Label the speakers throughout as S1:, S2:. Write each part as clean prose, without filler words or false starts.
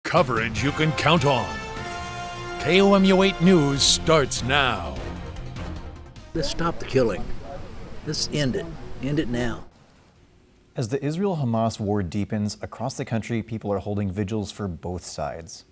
S1: Coverage you can count on. KOMU 8 News starts now.
S2: Let's stop the killing. Let's end it. End it now.
S3: As the Israel-Hamas war deepens, across the country, people are holding vigils for both sides.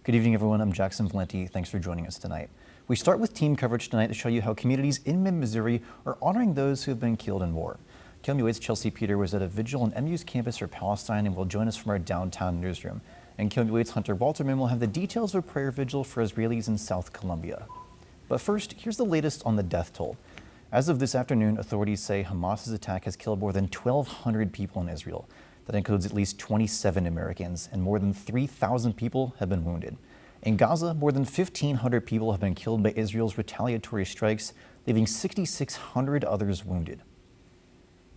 S3: Good evening, everyone. I'm Jackson Valenti. Thanks for joining us tonight. We start with team coverage tonight to show you how communities in mid-Missouri are honoring those who have been killed in war. KOMU 8's Chelsea Peter was at a vigil on MU's campus for Palestine and will join us from our downtown newsroom. And KOMU 8's Hunter Walterman will have the details of a prayer vigil for Israelis in South Columbia. But first, here's the latest on the death toll. As of this afternoon, authorities say Hamas's attack has killed more than 1,200 people in Israel. That includes at least 27 Americans, and more than 3,000 people have been wounded. In Gaza, more than 1,500 people have been killed by Israel's retaliatory strikes, leaving 6,600 others wounded.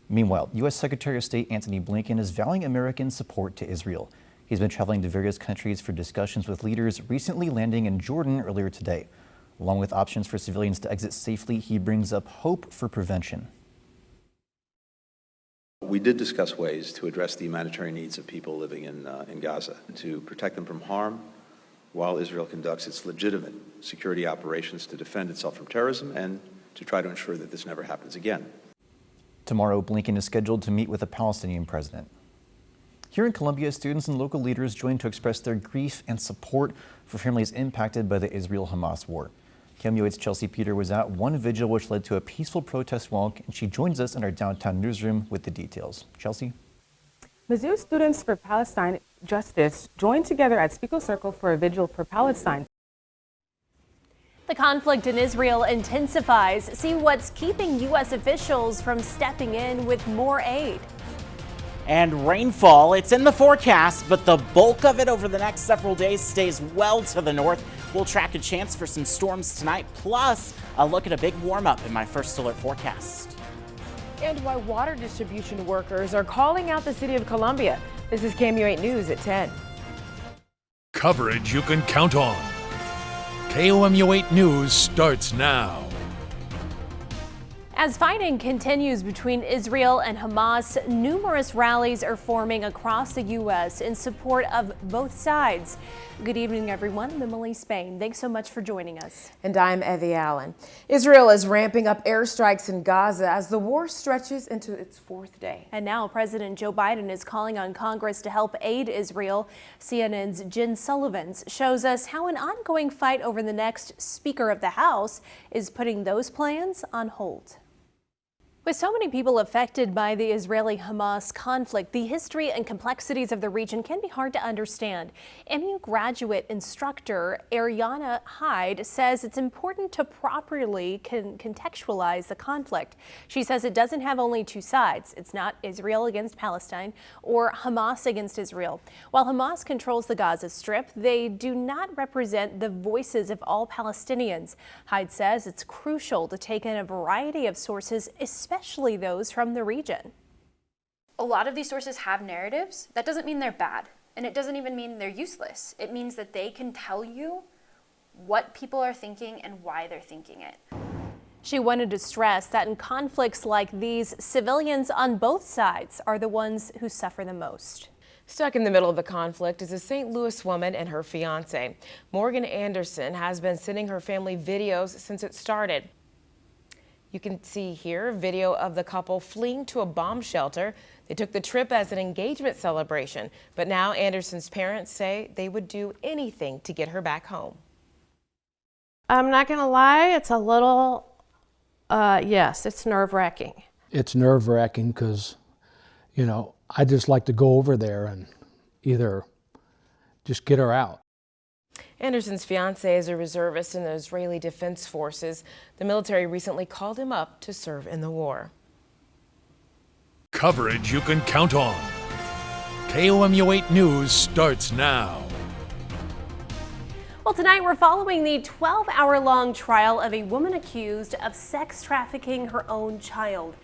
S3: Meanwhile, U.S. Secretary of State Antony Blinken is vowing American support to Israel. He's been traveling to various countries for discussions with leaders, recently landing in Jordan earlier today. Along with options for civilians to exit safely, he brings up hope for prevention.
S4: We did discuss ways to address the humanitarian needs of people living in Gaza, to protect them from harm while Israel conducts its legitimate security operations to defend itself from terrorism and to try to ensure that this never happens again.
S3: Tomorrow, Blinken is scheduled to meet with the Palestinian president. Here in Columbia, students and local leaders joined to express their grief and support for families impacted by the Israel-Hamas war. KOMU 8's Chelsea Peter was at one vigil which led to a peaceful protest walk, and she joins us in our downtown newsroom with the details. Chelsea?
S5: Mizzou Students for Palestine Justice joined together at Spiegel Circle for a vigil for Palestine.
S6: The conflict in Israel intensifies. See what's keeping U.S. officials from stepping in with more aid.
S7: And rainfall, it's in the forecast, but the bulk of it over the next several days stays well to the north. We'll track a chance for some storms tonight, plus a look at a big warm-up in my first alert forecast.
S5: And why water distribution workers are calling out the city of Columbia. This is KOMU 8 News at 10.
S1: Coverage you can count on. KOMU 8 News starts now.
S6: As fighting continues between Israel and Hamas, numerous rallies are forming across the U.S. in support of both sides. Good evening, everyone. I'm Emily Spain. Thanks so much for joining us.
S5: And I'm Evie Allen. Israel is ramping up airstrikes in Gaza as the war stretches into its fourth day.
S6: And now President Joe Biden is calling on Congress to help aid Israel. CNN's Jen Sullivan shows us how an ongoing fight over the next Speaker of the House is putting those plans on hold. With so many people affected by the Israeli-Hamas conflict, the history and complexities of the region can be hard to understand. MU graduate instructor Lianna says it's important to properly contextualize the conflict. She says it doesn't have only two sides. It's not Israel against Palestine or Hamas against Israel. While Hamas controls the Gaza Strip, they do not represent the voices of all Palestinians. Hyde says it's crucial to take in a variety of sources, especially those from the region.
S8: A lot of these sources have narratives. That doesn't mean they're bad, and it doesn't even mean they're useless. It means that they can tell you what people are thinking and why they're thinking it.
S6: She wanted to stress that in conflicts like these, civilians on both sides are the ones who suffer the most.
S5: Stuck in the middle of the conflict is a St. Louis woman and her fiance. Morgan Anderson has been sending her family videos since it started. You can see here video of the couple fleeing to a bomb shelter. They took the trip as an engagement celebration, but now Anderson's parents say they would do anything to get her back home.
S9: I'm not going to lie, it's a little, yes, it's nerve-wracking.
S10: It's nerve-wracking because, you know, I just like to go over there and either just get her out.
S5: Anderson's fiance is a reservist in the Israeli Defense Forces. The military recently called him up to serve in the war.
S1: Coverage you can count on. KOMU 8 News starts now.
S6: Well, tonight we're following the 12-hour-long trial of a woman accused of sex trafficking her own child.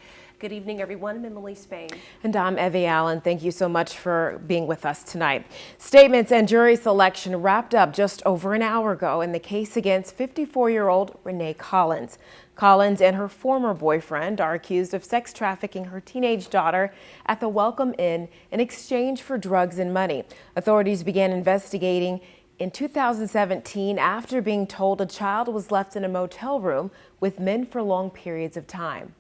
S6: Good evening, everyone. I'm Emily Spain.
S5: And I'm Evie Allen. Thank you so much for being with us tonight. Statements and jury selection wrapped up just over an hour ago in the case against 54-year-old Renee Collins. Collins and her former boyfriend are accused of sex trafficking her teenage daughter at the Welcome Inn in exchange for drugs and money. Authorities began investigating in 2017 after being told a child was left in a motel room with men for long periods of time.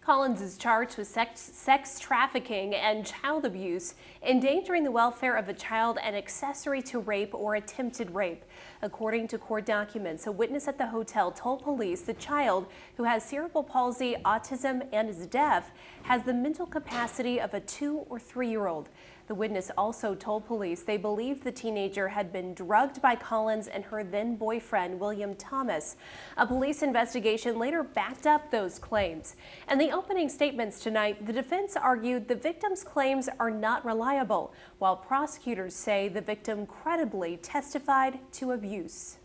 S6: Collins is charged with sex trafficking and child abuse, endangering the welfare of a child, and accessory to rape or attempted rape. According to court documents, a witness at the hotel told police the child, who has cerebral palsy, autism, and is deaf, has the mental capacity of a 2- or 3-year-old. The witness also told police they believed the teenager had been drugged by Collins and her then boyfriend, William Thomas. A police investigation later backed up those claims. In the opening statements tonight, the defense argued the victim's claims are not reliable, while prosecutors say the victim credibly testified to abuse.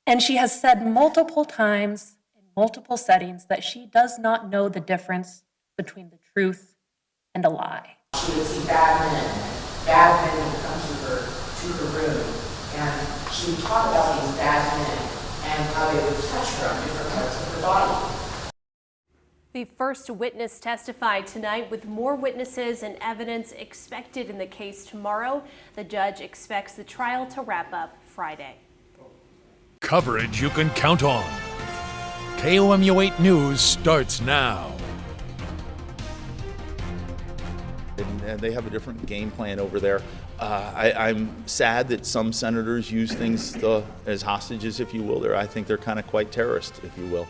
S11: And she has said multiple times in multiple settings that she does not know the difference between the truth and a lie.
S12: She would see bad men would come to her room, and she would talk about these bad men and how they would touch her on different parts of her body.
S6: The first witness testified tonight, with more witnesses and evidence expected in the case tomorrow. The judge expects the trial to wrap up Friday.
S1: Coverage you can count on. KOMU 8 News starts now.
S13: And they have a different game plan over there. I'm sad that some senators use things as hostages, if you will. I think they're kind of quite terrorist, if you will.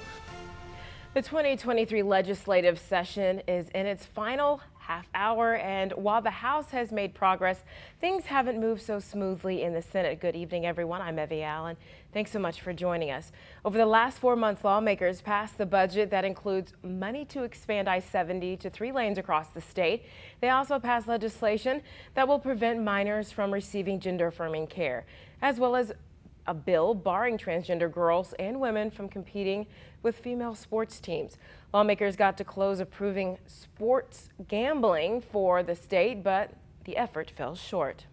S5: The 2023 legislative session is in its final half hour, and while the House has made progress, things haven't moved so smoothly in the Senate. Good evening, everyone. I'm Evie Allen. Thanks so much for joining us. Over the last 4 months, lawmakers passed the budget that includes money to expand I-70 to 3 lanes across the state. They also passed legislation that will prevent minors from receiving gender-affirming care, as well as a bill barring transgender girls and women from competing with female sports teams. Lawmakers got to close approving sports gambling for the state, but the effort fell short.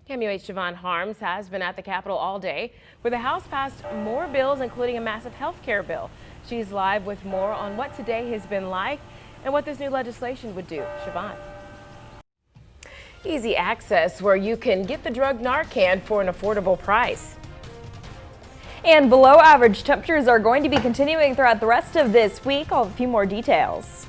S5: KMUH's Siobhan Harms has been at the Capitol all day, where the House passed more bills, including a massive health care bill. She's live with more on what today has been like and what this new legislation would do. Siobhan. Easy access, where you can get the drug Narcan for an affordable price.
S14: And below average temperatures are going to be continuing throughout the rest of this week. I'll have a few more details.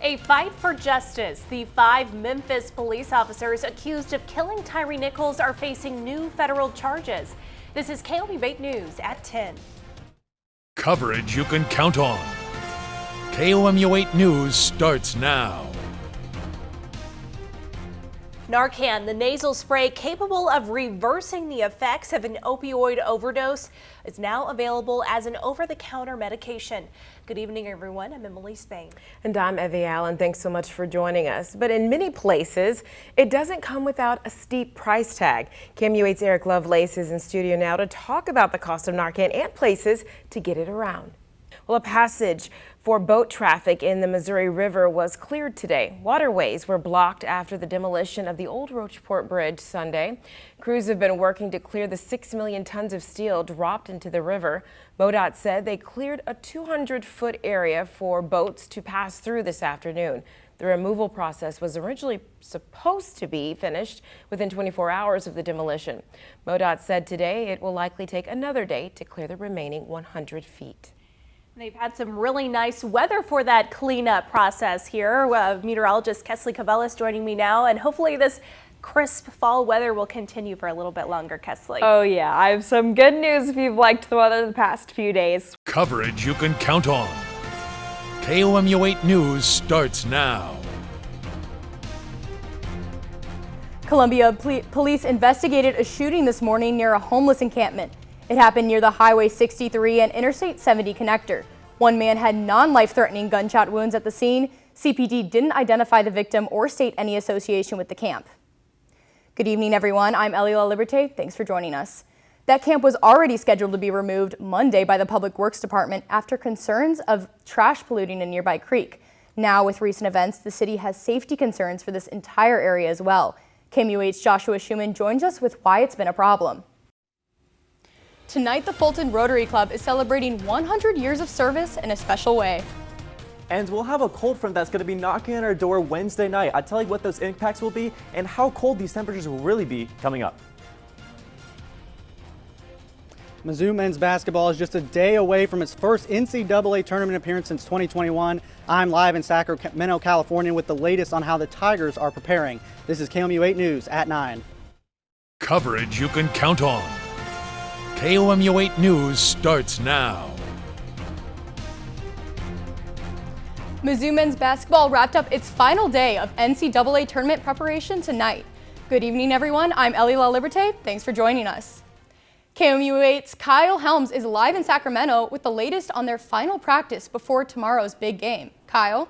S6: A fight for justice. The 5 Memphis police officers accused of killing Tyree Nichols are facing new federal charges. This is KOMU 8 News at 10.
S1: Coverage you can count on. KOMU 8 News starts now.
S6: Narcan, the nasal spray capable of reversing the effects of an opioid overdose, is now available as an over-the-counter medication. Good evening, everyone. I'm Emily Spain.
S5: And I'm Evie Allen. Thanks so much for joining us. But in many places, it doesn't come without a steep price tag. KMU 8's Eric Lovelace is in studio now to talk about the cost of Narcan and places to get it around. Well, a passage for boat traffic in the Missouri River was cleared today. Waterways were blocked after the demolition of the old Roachport Bridge Sunday. Crews have been working to clear the 6 million tons of steel dropped into the river. MoDOT said they cleared a 200-foot area for boats to pass through this afternoon. The removal process was originally supposed to be finished within 24 hours of the demolition. MoDOT said today it will likely take another day to clear the remaining 100 feet.
S6: They've had some really nice weather for that cleanup process here. Meteorologist Kesley Cavellis joining me now, and hopefully this crisp fall weather will continue for a little bit longer, Kesley.
S14: Oh yeah, I have some good news if you've liked the weather the past few days.
S1: Coverage you can count on. KOMU 8 News starts now.
S15: Columbia police investigated a shooting this morning near a homeless encampment. It happened near the Highway 63 and Interstate 70 connector. One man had non-life-threatening gunshot wounds at the scene. CPD didn't identify the victim or state any association with the camp. Good evening, everyone. I'm Elia Liberté. Thanks for joining us. That camp was already scheduled to be removed Monday by the Public Works Department after concerns of trash polluting a nearby creek. Now, with recent events, the city has safety concerns for this entire area as well. KMUH's Joshua Schumann joins us with why it's been a problem. Tonight, the Fulton Rotary Club is celebrating 100 years of service in a special way.
S16: And we'll have a cold front that's going to be knocking on our door Wednesday night. I'll tell you what those impacts will be and how cold these temperatures will really be coming up.
S17: Mizzou men's basketball is just a day away from its first NCAA tournament appearance since 2021. I'm live in Sacramento, California with the latest on how the Tigers are preparing. This is KOMU 8 News at 9.
S1: Coverage you can count on. KOMU 8 News starts now.
S15: Mizzou men's basketball wrapped up its final day of NCAA tournament preparation tonight. Good evening, everyone. I'm Ellie La Liberté. Thanks for joining us. KOMU 8's Kyle Helms is live in Sacramento with the latest on their final practice before tomorrow's big game. Kyle?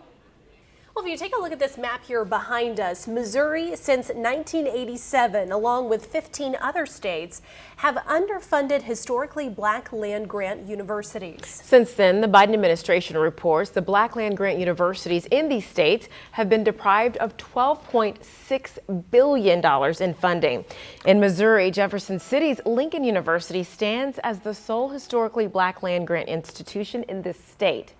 S18: Well, if you take a look at this map here behind us, Missouri since 1987, along with 15 other states, have underfunded historically black land-grant universities.
S5: Since then, the Biden administration reports the black land-grant universities in these states have been deprived of $12.6 billion in funding. In Missouri, Jefferson City's Lincoln University stands as the sole historically black land-grant institution in this state.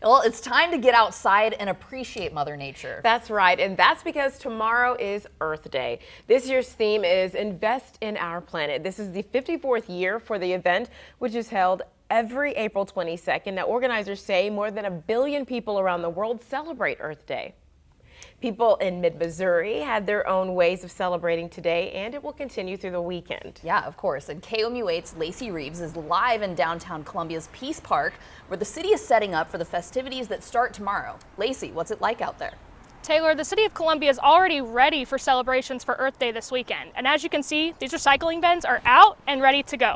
S19: Well, it's time to get outside and appreciate Mother Nature.
S5: That's right, and that's because tomorrow is Earth Day. This year's theme is Invest in Our Planet. This is the 54th year for the event, which is held every April 22nd. Now, organizers say more than 1 billion people around the world celebrate Earth Day. People in mid-Missouri had their own ways of celebrating today, and it will continue through the weekend.
S19: Yeah, of course. And KOMU 8's Lacey Reeves is live in downtown Columbia's Peace Park, where the city is setting up for the festivities that start tomorrow. Lacey, what's it like out there?
S20: Taylor, the city of Columbia is already ready for celebrations for Earth Day this weekend. And as you can see, these recycling bins are out and ready to go.